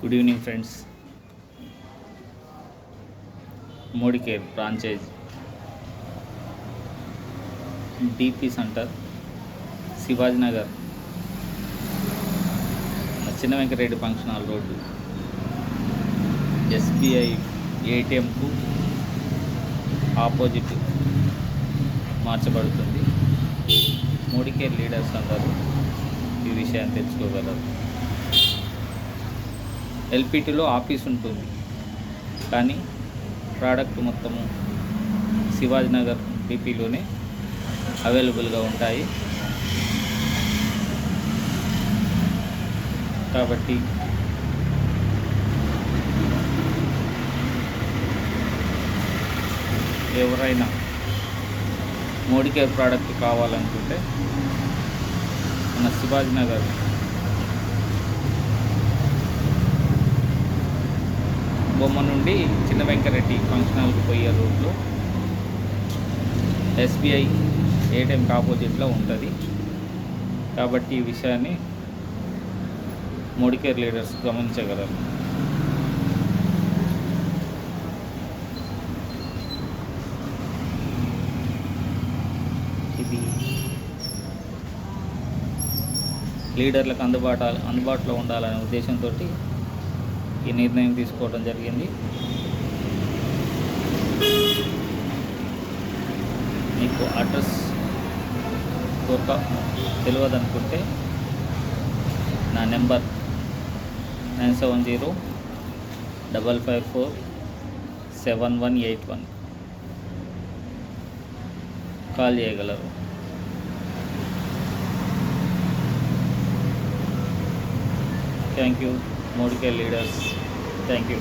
Good evening friends. Modi care franchise DP centre Shivajinagar Chinna Venkatareddy function hall road SBI ఏటీఎంకు opposite మార్చబడుతుంది. Modi care leaders అందరూ ఈ విషయాన్ని తెచ్చుకోగలరు. ఎల్పిటిలో ఆఫీస్ ఉంటుంది, కానీ ప్రోడక్ట్ మొత్తము శివాజీనగర్ డిపిలోనే అవైలబుల్గా ఉంటాయి. కాబట్టి ఎవరైనా మోడీ కేర్ ప్రోడక్ట్ కావాలనుకుంటే మన శివాజీనగర్ బొమ్మ నుండి చిన్న వెంకరెడ్డి ఫంక్షన్ హాల్కి పోయే రోడ్లో ఎస్బీఐ ఏటీఎంకి ఆపోజిట్లో ఉంటుంది. కాబట్టి ఈ విషయాన్ని మోడీ కేర్ లీడర్స్ గమనించగలరు. ఇది లీడర్లకు అందుబాటులో ఉండాలనే ఉద్దేశంతో ఈ నిర్ణయం తీసుకోవడం జరిగింది. మీకు అడ్రస్ తెలియదనుకుంటే నా నెంబర్ 9705547181 కాల్ చేయగలరు. Thank you Modi care leaders. Thank you.